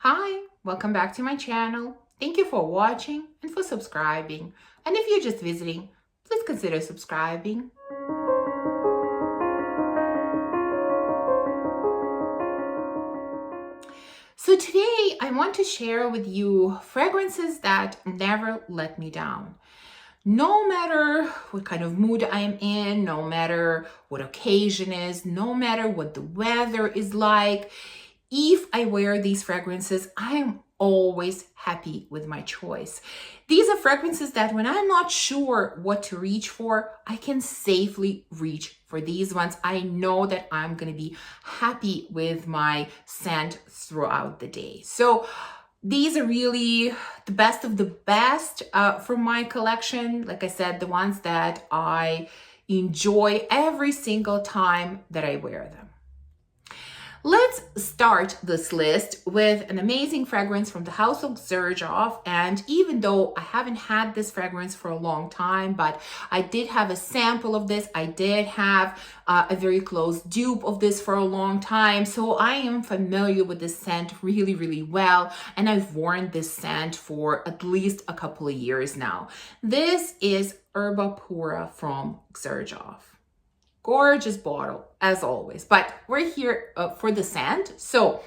Hi, welcome back to my channel. Thank you for watching and for subscribing. And if you're just visiting, please consider subscribing. So today I want to share with you fragrances that never let me down. No matter what kind of mood I am in, no matter what occasion is, no matter what the weather is like, if I wear these fragrances, I am always happy with my choice. These are fragrances that when I'm not sure what to reach for, I can safely reach for these ones. I know that I'm going to be happy with my scent throughout the day. So these are really the best of the best from my collection. Like I said, the ones that I enjoy every single time that I wear them. Let's start this list with an amazing fragrance from the house of Xerjoff. And even though I haven't had this fragrance for a long time, but I did have a sample of this. I did have a very close dupe of this for a long time. So I am familiar with this scent really, really well. And I've worn this scent for at least a couple of years now. This is Erba Pura from Xerjoff. Gorgeous bottle, as always, but we're here for the scent. So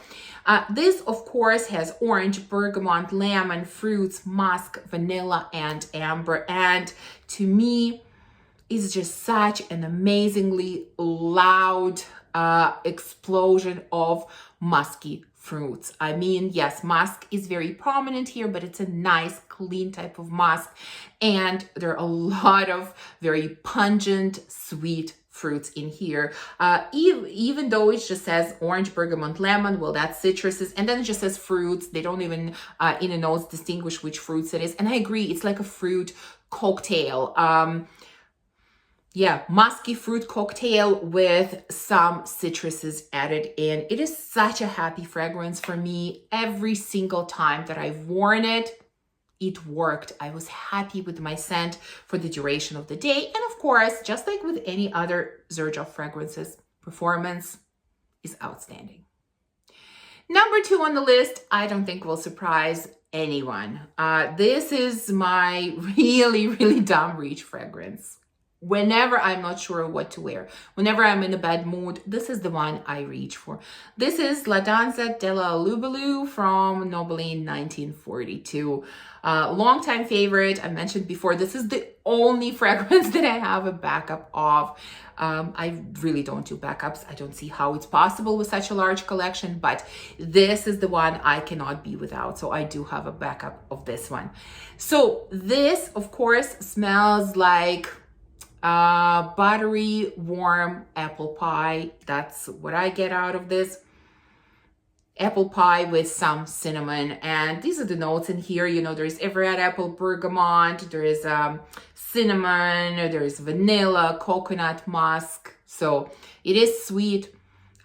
this, of course, has orange, bergamot, lemon, fruits, musk, vanilla, and amber. And to me, it's just such an amazingly loud explosion of musky fruits. I mean, yes, musk is very prominent here, but it's a nice, clean type of musk. And there are a lot of very pungent, sweet fruits in here. Even though it just says orange, bergamot, lemon, well, that's citruses. And then it just says fruits. They don't even in the notes distinguish which fruits it is. And I agree, it's like a fruit cocktail. Yeah, musky fruit cocktail with some citruses added in. It is such a happy fragrance for me. Every single time that I've worn it, it worked. I was happy with my scent for the duration of the day. And of course, just like with any other Xerjoff fragrances, performance is outstanding. Number 2 on the list, I don't think will surprise anyone. This is my really, really dumb reach fragrance. Whenever I'm not sure what to wear, whenever I'm in a bad mood, this is the one I reach for. This is La Danza delle Libellule from Nobile in 1942. Longtime favorite. I mentioned before, this is the only fragrance that I have a backup of. I really don't do backups. I don't see how it's possible with such a large collection, but this is the one I cannot be without. So I do have a backup of this one. So this, of course, smells like buttery, warm apple pie. That's what I get out of this. Apple pie with some cinnamon. And these are the notes in here. You know, there's red apple, bergamot, there is cinnamon, there's vanilla, coconut, musk. So it is sweet.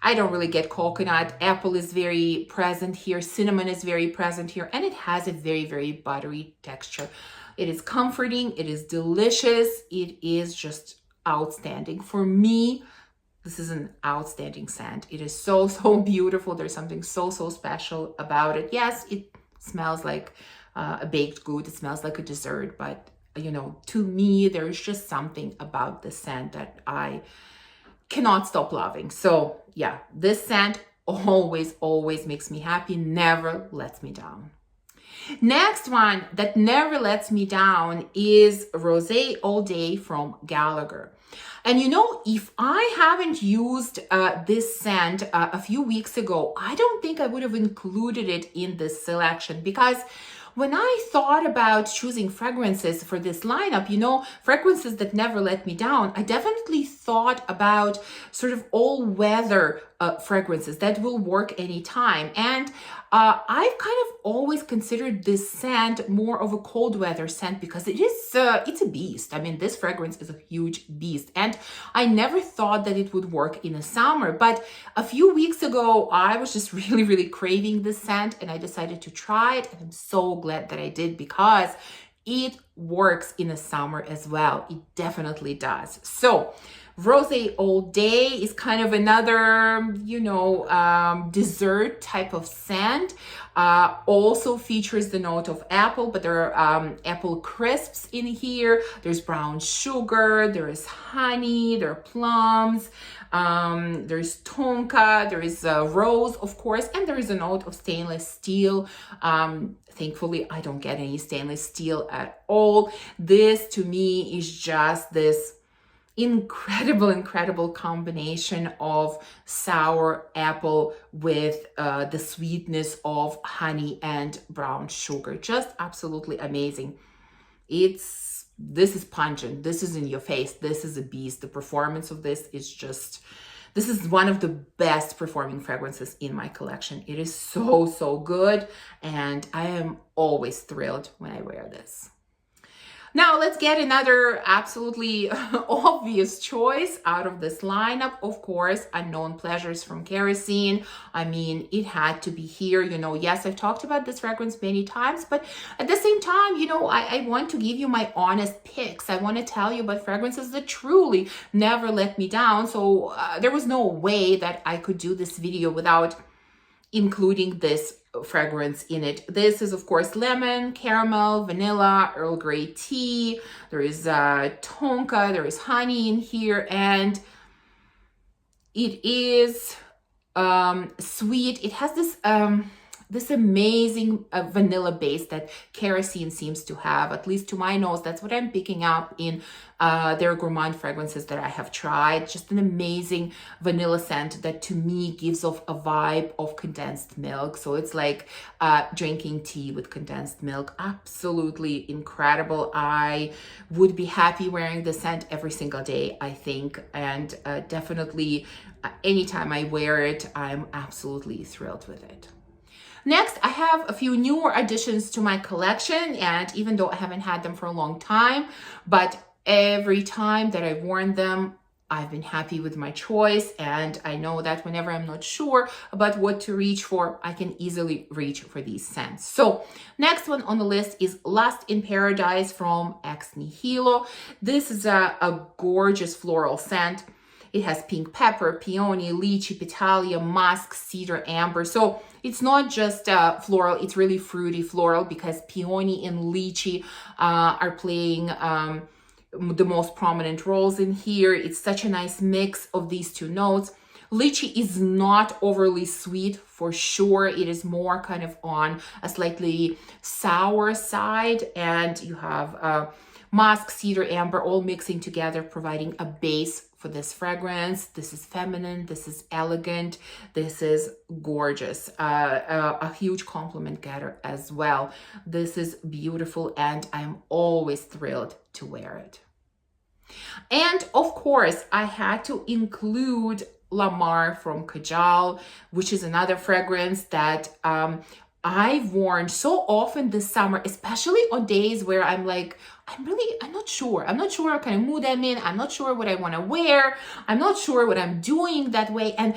I don't really get coconut. Apple is very present here. Cinnamon is very present here. And it has a very, very buttery texture. It is comforting. It is delicious. It is just outstanding. For me, this is an outstanding scent. It is so, so beautiful. There's something so, so special about it. Yes, it smells like a baked good. It smells like a dessert. But, you know, to me, there's just something about the scent that I cannot stop loving. So yeah, this scent always, always makes me happy, never lets me down. Next one that never lets me down is Rosé All Daé from Gallagher. And you know, if I haven't used this scent a few weeks ago, I don't think I would have included it in this selection, because when I thought about choosing fragrances for this lineup, you know, fragrances that never let me down, I definitely thought about sort of all-weather fragrances that will work anytime. And I've kind of always considered this scent more of a cold weather scent, because it's a beast. I mean, this fragrance is a huge beast, and I never thought that it would work in the summer. But a few weeks ago, I was just really, really craving this scent, and I decided to try it, and I'm so glad that I did, because it works in the summer as well. It definitely does. So Rosé All Daé is kind of another, you know, dessert type of scent. Also features the note of apple, but there are apple crisps in here. There's brown sugar, there is honey, there are plums, there's tonka, there is rose, of course, and there is a note of stainless steel. Thankfully, I don't get any stainless steel at all. This to me is just this incredible combination of sour apple with the sweetness of honey and brown sugar. Just absolutely amazing. This is pungent, this is in your face, this is a beast. The performance of this is just, this is one of the best performing fragrances in my collection. It is so good, and I am always thrilled when I wear this. Now let's get another absolutely obvious choice out of this lineup. Of course, Unknown Pleasures from Kerosene. I mean, it had to be here. You know, yes, I've talked about this fragrance many times, but at the same time, you know, I want to give you my honest picks. I want to tell you about fragrances that truly never let me down. So there was no way that I could do this video without including this fragrance in it. This is, of course, lemon, caramel, vanilla, Earl Grey tea. There is tonka, there is honey in here, and it is sweet. It has this this amazing vanilla base that Kerosene seems to have. At least to my nose, that's what I'm picking up in their gourmand fragrances that I have tried. Just an amazing vanilla scent that to me gives off a vibe of condensed milk. So it's like drinking tea with condensed milk. Absolutely incredible. I would be happy wearing the scent every single day, I think, and definitely anytime I wear it, I'm absolutely thrilled with it. Next, I have a few newer additions to my collection, and even though I haven't had them for a long time, but every time that I've worn them, I've been happy with my choice, and I know that whenever I'm not sure about what to reach for, I can easily reach for these scents. So next one on the list is Lust in Paradise from Nihilo. This is a gorgeous floral scent. It has pink pepper, peony, lychee, petalia, musk, cedar, amber. So it's not just floral, it's really fruity floral because peony and lychee are playing the most prominent roles in here. It's such a nice mix of these two notes. Lychee is not overly sweet for sure. It is more kind of on a slightly sour side, and you have musk, cedar, amber all mixing together, providing a base for this fragrance. This is feminine, this is elegant, this is gorgeous. A huge compliment getter as well. This is beautiful, and I'm always thrilled to wear it. And of course, I had to include Lamar from Kajal, which is another fragrance that I've worn so often this summer, especially on days where I'm like, I'm not sure what kind of mood I'm in. I'm not sure what I want to wear. I'm not sure what I'm doing that way. And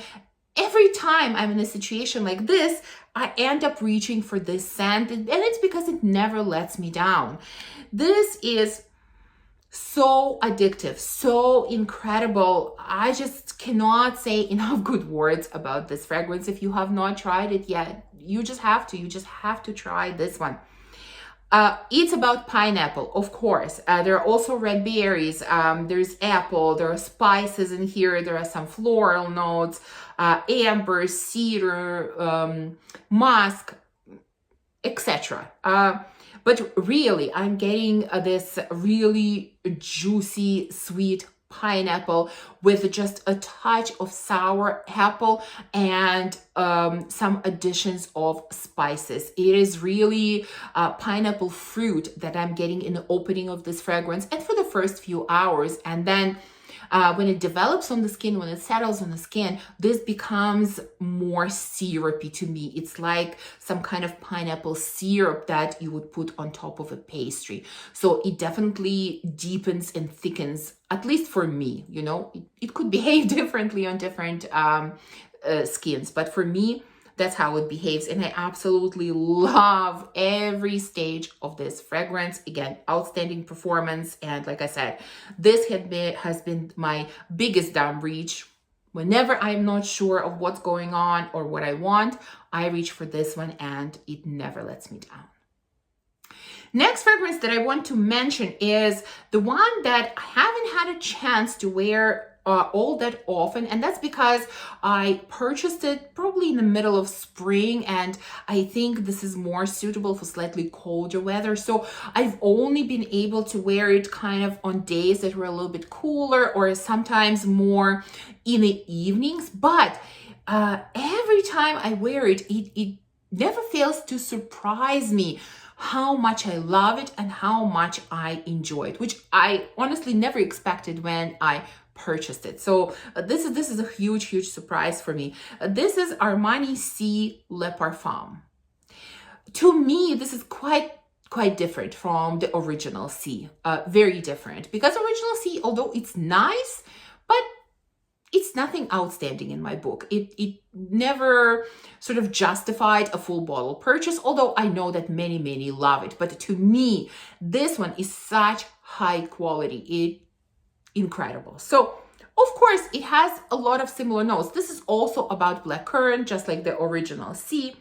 every time I'm in a situation like this, I end up reaching for this scent, and it's because it never lets me down. This is so addictive, so incredible. I just cannot say enough good words about this fragrance. If you have not tried it yet, you just have to try this one. It's about pineapple, of course. There are also red berries, there's apple, there are spices in here, there are some floral notes, amber, cedar, musk, etc. But really, I'm getting this really juicy, sweet pineapple with just a touch of sour apple and some additions of spices. It is really pineapple fruit that I'm getting in the opening of this fragrance and for the first few hours. And then when it develops on the skin, when it settles on the skin, this becomes more syrupy to me. It's like some kind of pineapple syrup that you would put on top of a pastry. So it definitely deepens and thickens, at least for me. You know, it could behave differently on different skins, but for me, that's how it behaves. And I absolutely love every stage of this fragrance. Again, outstanding performance. And like I said, this has been my biggest down reach. Whenever I'm not sure of what's going on or what I want, I reach for this one and it never lets me down. Next fragrance that I want to mention is the one that I haven't had a chance to wear all that often, and that's because I purchased it probably in the middle of spring, and I think this is more suitable for slightly colder weather. So I've only been able to wear it kind of on days that were a little bit cooler or sometimes more in the evenings, but every time I wear it, it never fails to surprise me how much I love it and how much I enjoy it, which I honestly never expected when I purchased it. So this is a huge surprise for me. This is Armani Si Le Parfum. To me, this is quite different from the original Si. Very different, because original Si, although it's nice, but it's nothing outstanding in my book. It never sort of justified a full bottle purchase, although I know that many love it. But to me, this one is such high quality. Incredible. So, of course, it has a lot of similar notes. This is also about blackcurrant, just like the original Si.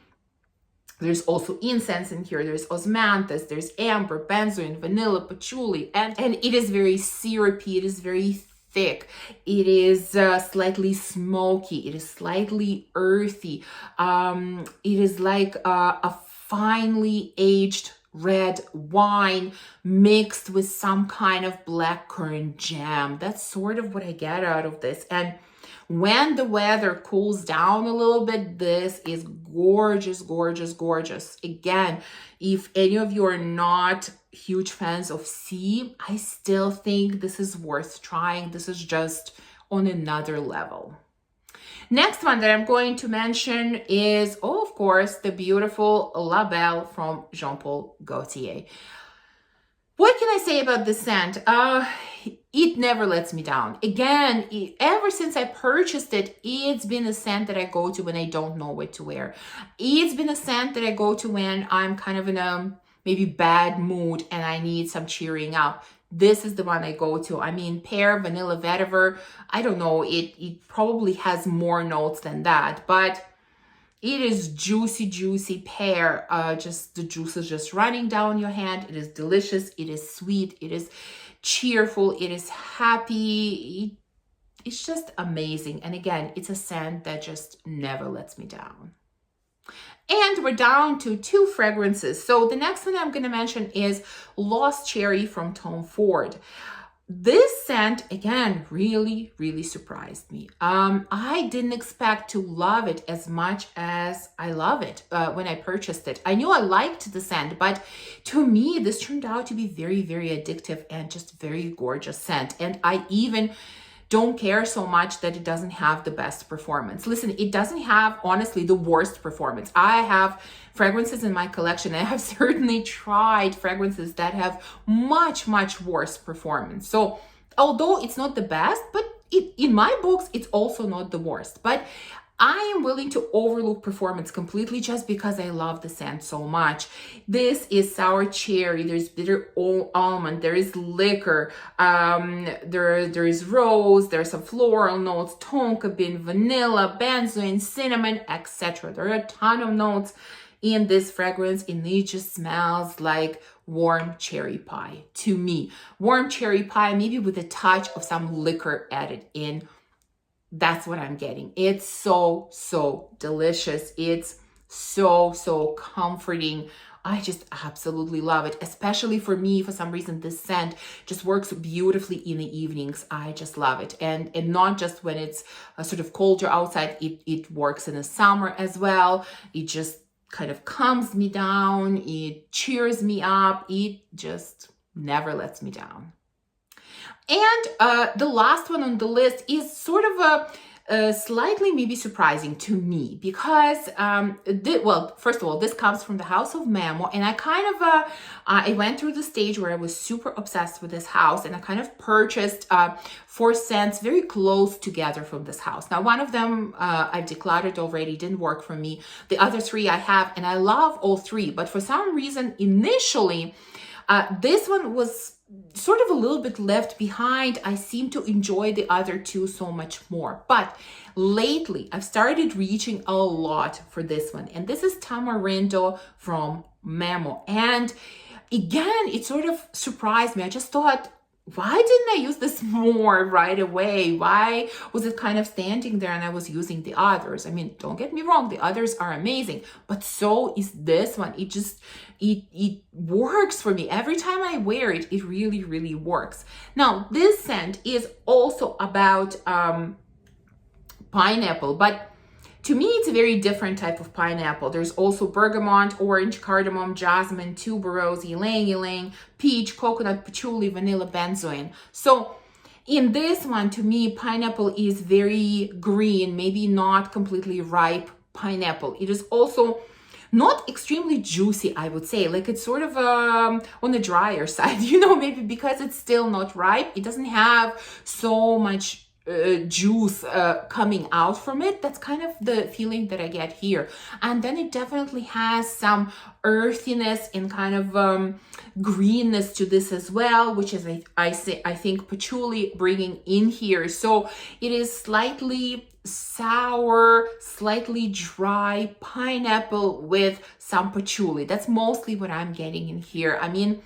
There's also incense in here. There's osmanthus, there's amber, benzoin, vanilla, patchouli, and it is very syrupy. It is very thick. It is slightly smoky. It is slightly earthy. It is like a finely aged red wine mixed with some kind of blackcurrant jam. That's sort of what I get out of this. And when the weather cools down a little bit, this is gorgeous. Again, if any of you are not huge fans of Si, I still think this is worth trying. This is just on another level. Next one that I'm going to mention is, of course, the beautiful La Belle from Jean Paul Gaultier. What can I say about this scent? It never lets me down. Again, ever since I purchased it, it's been a scent that I go to when I don't know what to wear. It's been a scent that I go to when I'm kind of in a maybe bad mood and I need some cheering up. This is the one I go to. I mean, pear, vanilla, vetiver, I don't know, it probably has more notes than that, but it is juicy pear. Just the juice is just running down your hand. It is delicious. It is sweet. It is cheerful. It is happy. It's just amazing. And again, it's a scent that just never lets me down. And we're down to 2 fragrances. So the next one I'm going to mention is Lost Cherry from Tom Ford. This scent, again, really surprised me. I didn't expect to love it as much as I love it when I purchased it. I knew I liked the scent, but to me, this turned out to be very addictive and just very gorgeous scent. And I even don't care so much that it doesn't have the best performance. Listen, it doesn't have, honestly, the worst performance. I have fragrances in my collection. I have certainly tried fragrances that have much worse performance. So although it's not the best, but in my books, it's also not the worst. But I am willing to overlook performance completely just because I love the scent so much. This is sour cherry, there's bitter almond, there is liquor, there is rose, there's some floral notes, tonka bean, vanilla, benzoin, cinnamon, etc. There are a ton of notes in this fragrance, and it just smells like warm cherry pie to me. Warm cherry pie, maybe with a touch of some liquor added in. That's what I'm getting. It's so delicious. It's so comforting. I just absolutely love it. Especially for me, for some reason, this scent just works beautifully in the evenings. I just love it. And not just when it's sort of colder outside, it works in the summer as well. It just kind of calms me down. It cheers me up. It just never lets me down. And the last one on the list is sort of slightly maybe surprising to me because, well, first of all, this comes from the house of Memo, and I kind of, I went through the stage where I was super obsessed with this house, and I kind of purchased 4 scents very close together from this house. Now, one of them I've decluttered already, didn't work for me. The other 3 I have, and I love all 3, but for some reason, initially, this one was sort of a little bit left behind. I seem to enjoy the other 2 so much more. But lately, I've started reaching a lot for this one. And this is Tamarindo from Memo. And again, it sort of surprised me. I just thought, why didn't I use this more right away? Why was it kind of standing there and I was using the others? I mean, don't get me wrong, the others are amazing, but so is this one. It just, it works for me. Every time I wear it, it really, really works. Now, this scent is also about pineapple, but to me, it's a very different type of pineapple. There's also bergamot, orange, cardamom, jasmine, tuberose, ylang-ylang, peach, coconut, patchouli, vanilla, benzoin. So in this one, to me, pineapple is very green, maybe not completely ripe pineapple. It is also not extremely juicy, I would say. Like, it's sort of on the drier side, you know, maybe because it's still not ripe. It doesn't have so much juice coming out from it. That's kind of the feeling that I get here. And then it definitely has some earthiness and kind of greenness to this as well, which is I think patchouli bringing in here. So it is slightly sour, slightly dry pineapple with some patchouli. That's mostly what I'm getting in here. I mean,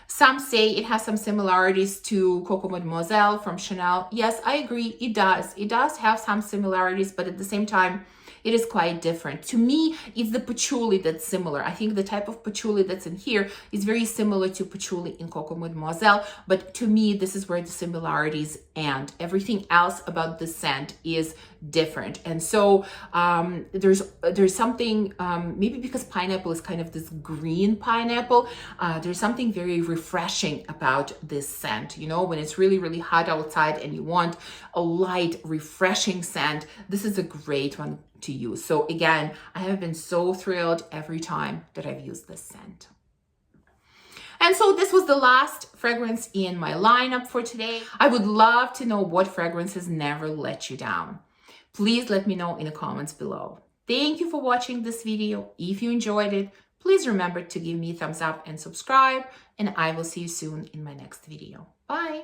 some say it has some similarities to Coco Mademoiselle from Chanel. Yes, I agree, it does. It does have some similarities, but at the same time, it is quite different. To me, it's the patchouli that's similar. I think the type of patchouli that's in here is very similar to patchouli in Coco Mademoiselle, but to me, this is where the similarities end. Everything else about the scent is different. And so there's something, maybe because pineapple is kind of this green pineapple, there's something very refreshing about this scent. You know, when it's really, really hot outside and you want a light, refreshing scent, this is a great one to use. So again, I have been so thrilled every time that I've used this scent. And so this was the last fragrance in my lineup for today. I would love to know what fragrances never let you down. Please let me know in the comments below. Thank you for watching this video. If you enjoyed it, please remember to give me a thumbs up and subscribe, and I will see you soon in my next video. Bye.